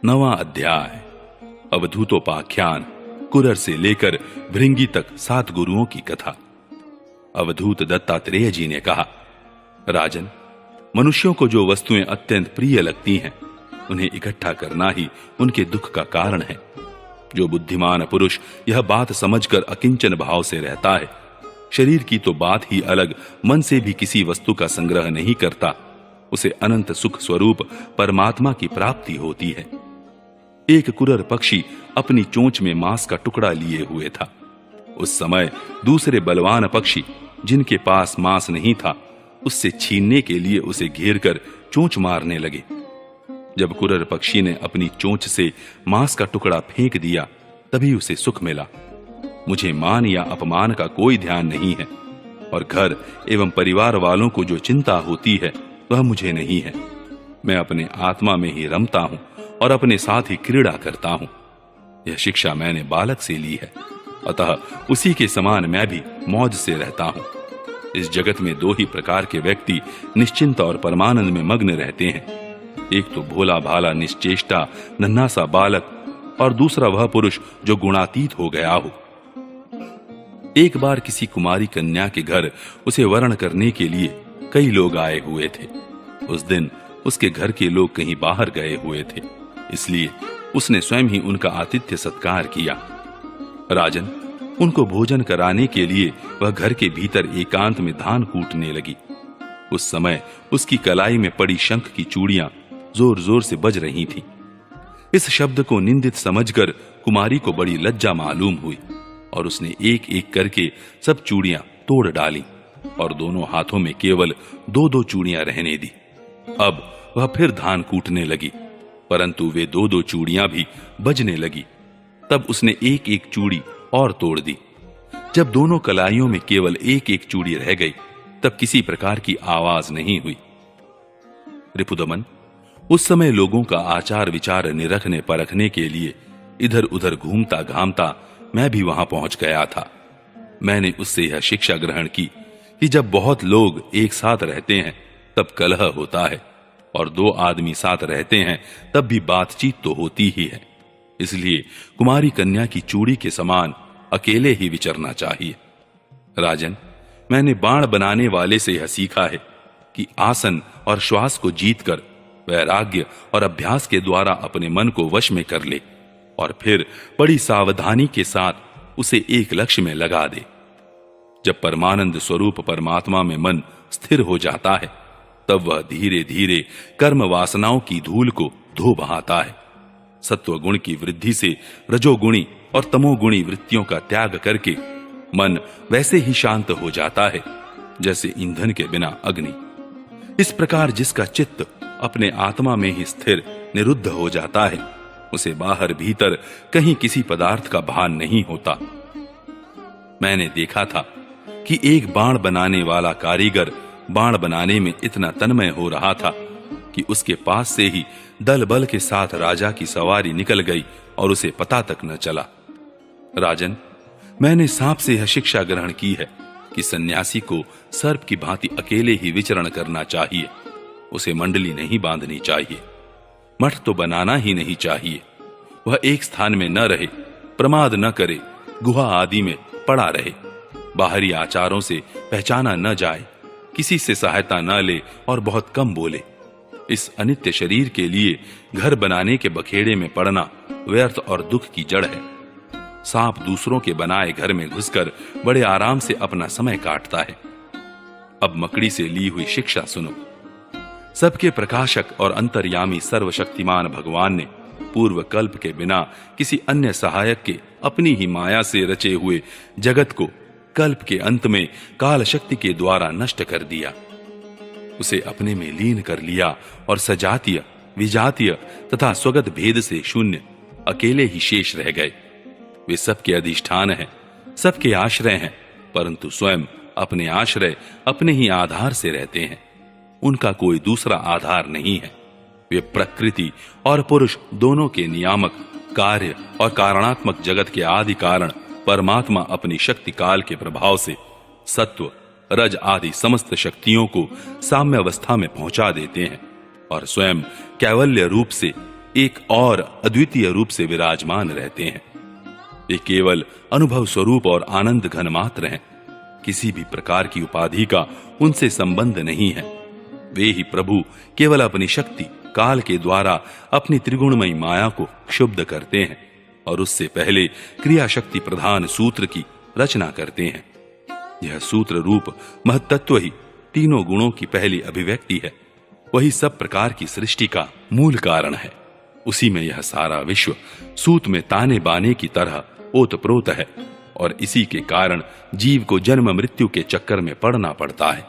9वां अध्याय। अवधूतोपाख्यान। कुरर से लेकर भृंगी तक 7 गुरुओं की कथा। अवधूत दत्तात्रेय जी ने कहा, राजन, मनुष्यों को जो वस्तुएं अत्यंत प्रिय लगती हैं, उन्हें इकट्ठा करना ही उनके दुख का कारण है। जो बुद्धिमान पुरुष यह बात समझकर अकिंचन भाव से रहता है, शरीर की तो बात ही अलग, मन से भी किसी वस्तु का संग्रह नहीं करता, उसे अनंत सुख स्वरूप परमात्मा की प्राप्ति होती है। एक कुरर पक्षी अपनी चोंच में मांस का टुकड़ा लिए हुए था। उस समय दूसरे बलवान पक्षी, जिनके पास मांस नहीं था, उससे छीनने के लिए उसे घेरकर चोंच मारने लगे। जब कुरर पक्षी ने अपनी चोंच से मांस का टुकड़ा फेंक दिया, तभी उसे सुख मिला। मुझे मान या अपमान का कोई ध्यान नहीं है, और घर एवं परिवार वालों को जो चिंता होती है, वह मुझे नहीं है। मैं अपने आत्मा में ही रमता हूं और अपने साथ ही क्रीड़ा करता हूं। यह शिक्षा मैंने बालक से ली है, अतः उसी के समान मैं भी मौज से रहता हूं। इस जगत में 2 ही प्रकार के व्यक्ति निश्चिंत और परमानंद में मग्न रहते हैं। एक तो भोला भाला निश्चेष्टा नन्हा सा बालक, और दूसरा वह पुरुष जो गुणातीत हो गया हो। एक बार किसी कुमारी कन्या के घर उसे वरण करने के लिए कई लोग आए हुए थे। उस दिन उसके घर के लोग कहीं बाहर गए हुए थे, इसलिए उसने स्वयं ही उनका आतिथ्य सत्कार किया। राजन, उनको भोजन कराने के लिए वह घर के भीतर एकांत में धान कूटने लगी। उस समय उसकी कलाई में पड़ी शंख की चूड़ियां जोर जोर से बज रही थीं। इस शब्द को निंदित समझकर कुमारी को बड़ी लज्जा मालूम हुई, और उसने एक एक करके सब चूड़ियां तोड़ डाली और दोनों हाथों में केवल 2-2 चूड़ियां रहने दी। अब वह फिर धान कूटने लगी, परंतु वे 2-2 चूड़ियां भी बजने लगी। तब उसने एक एक चूड़ी और तोड़ दी। जब दोनों कलाइयों में केवल एक एक चूड़ी रह गई, तब किसी प्रकार की आवाज नहीं हुई। रिपुदमन, उस समय लोगों का आचार विचार निरखने परखने के लिए इधर उधर घूमता घामता मैं भी वहां पहुंच गया था। मैंने उससे यह शिक्षा ग्रहण की कि जब बहुत लोग एक साथ रहते हैं तब कलह होता है, और 2 आदमी साथ रहते हैं तब भी बातचीत तो होती ही है। इसलिए कुमारी कन्या की चूड़ी के समान अकेले ही विचरना चाहिए। राजन, मैंने बाण बनाने वाले से यह सीखा है कि आसन और श्वास को जीतकर वैराग्य और अभ्यास के द्वारा अपने मन को वश में कर ले, और फिर बड़ी सावधानी के साथ उसे एक लक्ष्य में लगा दे। जब परमानंद स्वरूप परमात्मा में मन स्थिर हो जाता है, तब वह धीरे धीरे कर्म वासनाओं की धूल को धो बहाता है। सत्व गुण की वृद्धि से रजोगुणी और तमोगुणी वृत्तियों का त्याग करके मन वैसे ही शांत हो जाता है जैसे ईंधन के बिना अग्नि। इस प्रकार जिसका चित्त अपने आत्मा में ही स्थिर निरुद्ध हो जाता है, उसे बाहर भीतर कहीं किसी पदार्थ का भान नहीं होता। मैंने देखा था कि एक बाण बनाने वाला कारीगर बाण बनाने में इतना तन्मय हो रहा था कि उसके पास से ही दल बल के साथ राजा की सवारी निकल गई और उसे पता तक न चला। राजन, मैंने सांप से यह शिक्षा ग्रहण की है कि सन्यासी को सर्प की भांति अकेले ही विचरण करना चाहिए। उसे मंडली नहीं बांधनी चाहिए, मठ तो बनाना ही नहीं चाहिए। वह एक स्थान में न रहे, प्रमाद न करे, गुहा आदि में पड़ा रहे, बाहरी आचारों से पहचाना न जाए, किसी से सहायता न ले और बहुत कम बोले। इस अनित्य शरीर के लिए घर बनाने के बखेड़े में पड़ना व्यर्थ और दुख की जड़ है। सांप दूसरों के बनाए घर में घुसकर बड़े आराम से अपना समय काटता है। अब मकड़ी से ली हुई शिक्षा सुनो। सबके प्रकाशक और अंतर्यामी सर्वशक्तिमान भगवान ने पूर्व कल्प के बिना किसी अन्य सहायक के अपनी ही माया से रचे हुए जगत को कल्प के अंत में काल शक्ति के द्वारा नष्ट कर दिया। उसे अपने में लीन कर लिया और सजातीय, विजातीय तथा स्वगत भेद से शून्य अकेले ही शेष रह गए। वे सबके अधिष्ठान हैं, सबके आश्रय हैं, परंतु स्वयं अपने आश्रय अपने ही आधार से रहते हैं। उनका कोई दूसरा आधार नहीं है। वे प्रकृति और पुरुष दोनों के नियामक, कार्य और कारणात्मक जगत के आदि कारण परमात्मा अपनी शक्ति काल के प्रभाव से सत्व, रज आदि समस्त शक्तियों को साम्य अवस्था में पहुंचा देते हैं और स्वयं कैवल्य रूप से एक और अद्वितीय रूप से विराजमान रहते हैं। वे केवल अनुभव स्वरूप और आनंद घन मात्र हैं। किसी भी प्रकार की उपाधि का उनसे संबंध नहीं है। वे ही प्रभु केवल अपनी शक्ति काल के द्वारा अपनी त्रिगुणमयी माया को क्षुब्ध करते हैं और उससे पहले क्रिया शक्ति प्रधान सूत्र की रचना करते हैं। यह सूत्र रूप महत्त्व ही तीनों गुणों की पहली अभिव्यक्ति है। वही सब प्रकार की सृष्टि का मूल कारण है। उसी में यह सारा विश्व सूत में ताने बाने की तरह ओतप्रोत है और इसी के कारण जीव को जन्म मृत्यु के चक्कर में पड़ना पड़ता है।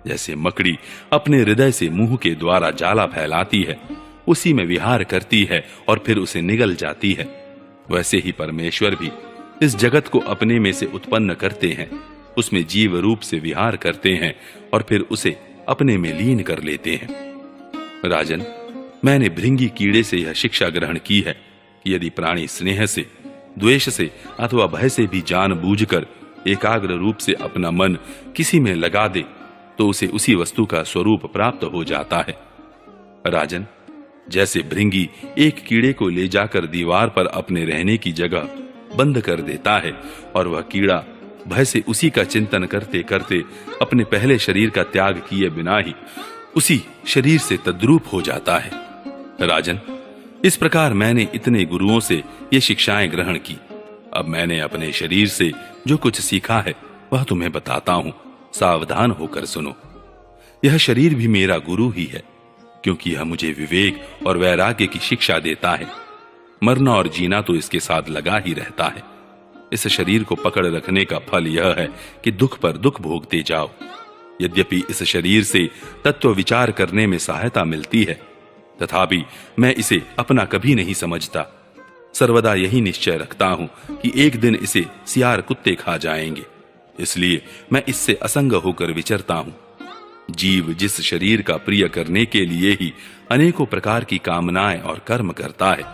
जैसे मकड़ी अपने हृदय से मुंह के द्वारा जाला फैलाती है, उसी में विहार करती है और फिर उसे निगल जाती है, वैसे ही परमेश्वर भी इस जगत को अपने में से उत्पन्न करते हैं, उसमें जीव रूप से विहार करते हैं और फिर उसे अपने में लीन कर लेते हैं। राजन, मैंने भृंगी कीड़े से यह शिक्षा ग्रहण की है कि यदि प्राणी स्नेह से, द्वेष से अथवा भय से भी जानबूझकर एकाग्र रूप से अपना मन किसी में लगा दे तो उसे उसी वस्तु का स्वरूप प्राप्त हो जाता है। राजन, जैसे भृंगी एक कीड़े को ले जाकर दीवार पर अपने रहने की जगह बंद कर देता है और वह कीड़ा भय से उसी का चिंतन करते करते अपने पहले शरीर का त्याग किए बिना ही उसी शरीर से तद्रूप हो जाता है। राजन, इस प्रकार मैंने इतने गुरुओं से ये शिक्षाएं ग्रहण की। अब मैंने अपने शरीर से जो कुछ सीखा है वह तुम्हें बताता हूं, सावधान होकर सुनो। यह शरीर भी मेरा गुरु ही है, क्योंकि यह मुझे विवेक और वैराग्य की शिक्षा देता है। मरना और जीना तो इसके साथ लगा ही रहता है। इस शरीर को पकड़ रखने का फल यह है कि दुख पर दुख भोगते जाओ। यद्यपि इस शरीर से तत्व विचार करने में सहायता मिलती है, तथापि मैं इसे अपना कभी नहीं समझता। सर्वदा यही निश्चय रखता हूं कि एक दिन इसे सियार कुत्ते खा जाएंगे, इसलिए मैं इससे असंग होकर विचरता हूं। जीव जिस शरीर का प्रिय करने के लिए ही अनेकों प्रकार की कामनाएं और कर्म करता है,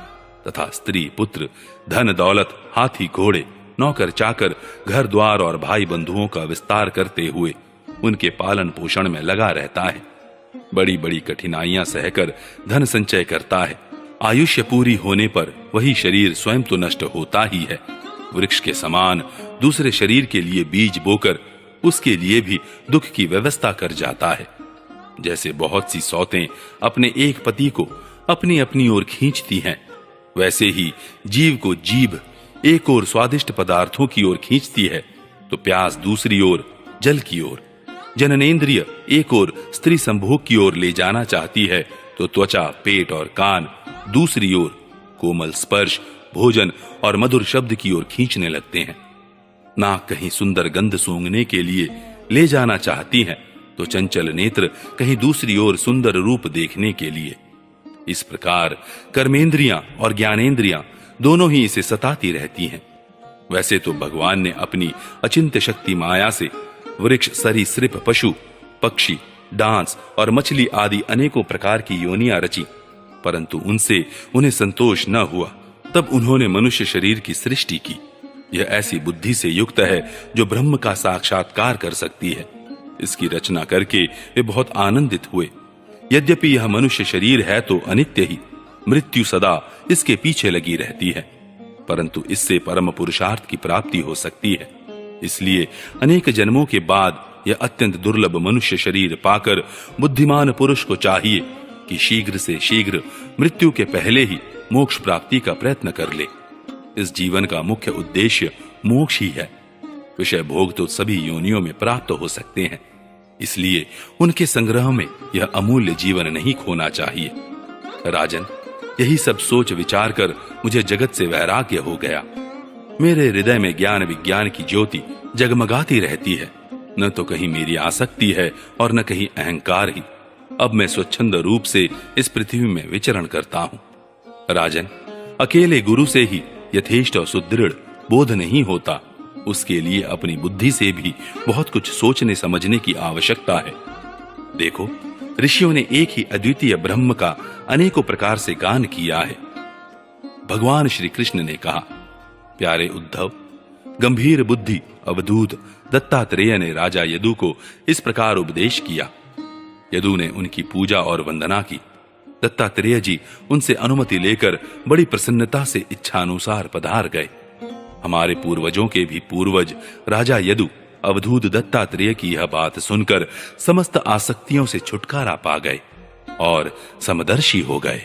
तथा स्त्री पुत्र, धन दौलत, हाथी घोड़े, नौकर चाकर, घर द्वार और भाई बंधुओं का विस्तार करते हुए उनके पालन पोषण में लगा रहता है, बड़ी बड़ी कठिनाइयां सहकर धन संचय करता है, आयुष्य पूरी होने पर वही शरीर स्वयं तो नष्ट होता ही है। वृक्ष के समान दूसरे शरीर के लिए बीज बोकर उसके लिए भी दुख की व्यवस्था कर जाता है। जैसे बहुत सी सौतें अपने एक पति को अपनी अपनी ओर खींचती हैं, वैसे ही जीव को जीभ एक ओर स्वादिष्ट पदार्थों की ओर खींचती है तो प्यास दूसरी ओर जल की ओर, जननेंद्रिय एक ओर स्त्री संभोग की ओर ले जाना चाहती है तो त्वचा, पेट और कान दूसरी ओर कोमल स्पर्श, भोजन और मधुर शब्द की ओर खींचने लगते हैं। नाक कहीं सुंदर गंध सूंघने के लिए ले जाना चाहती है तो चंचल नेत्र कहीं दूसरी ओर सुंदर रूप देखने के लिए। इस प्रकार कर्मेंद्रियां और ज्ञानेंद्रियां दोनों ही इसे सताती रहती हैं। वैसे तो भगवान ने अपनी अचिंत्य शक्ति माया से वृक्ष, सरीसृप, पशु, पक्षी, डांस और मछली आदि अनेकों प्रकार की योनियां रची, परंतु उनसे उन्हें संतोष न हुआ। तब उन्होंने मनुष्य शरीर की सृष्टि की। यह ऐसी बुद्धि से युक्त है जो ब्रह्म का साक्षात्कार कर सकती है। इसकी रचना करके वे बहुत आनंदित हुए। यद्यपि यह मनुष्य शरीर है तो अनित्य ही, मृत्यु सदा इसके पीछे लगी रहती है, परंतु इससे परम पुरुषार्थ की प्राप्ति हो सकती है। इसलिए अनेक जन्मों के बाद यह अत्यंत दुर्लभ मनुष्य शरीर पाकर बुद्धिमान पुरुष को चाहिए कि शीघ्र से शीघ्र मृत्यु के पहले ही मोक्ष प्राप्ति का प्रयत्न कर ले। इस जीवन का मुख्य उद्देश्य मोक्ष ही है। विषय भोग तो सभी योनियों में प्राप्त हो सकते हैं, इसलिए उनके संग्रह में यह अमूल्य जीवन नहीं खोना चाहिए। राजन, यही सब सोच विचार कर मुझे जगत से वैराग्य हो गया। मेरे हृदय में ज्ञान विज्ञान की ज्योति जगमगाती रहती है। न तो कहीं मेरी आसक्ति है और न कहीं अहंकार ही। अब मैं स्वच्छंद रूप से इस पृथ्वी में विचरण करता हूं। राजन, अकेले गुरु से ही यथेष्ट और सुदृढ़ बोध नहीं होता, उसके लिए अपनी बुद्धि से भी बहुत कुछ सोचने समझने की आवश्यकता है। देखो, ऋषियों ने एक ही अद्वितीय ब्रह्म का अनेकों प्रकार से गान किया है। भगवान श्री कृष्ण ने कहा, प्यारे उद्धव, गंभीर बुद्धि अवधूत दत्तात्रेय ने राजा यदु को इस प्रकार उपदेश किया। यदु ने उनकी पूजा और वंदना की। दत्तात्रेय जी उनसे अनुमति लेकर बड़ी प्रसन्नता से इच्छानुसार पधार गए। हमारे पूर्वजों के भी पूर्वज राजा यदु अवधूत दत्तात्रेय की यह बात सुनकर समस्त आसक्तियों से छुटकारा पा गए और समदर्शी हो गए।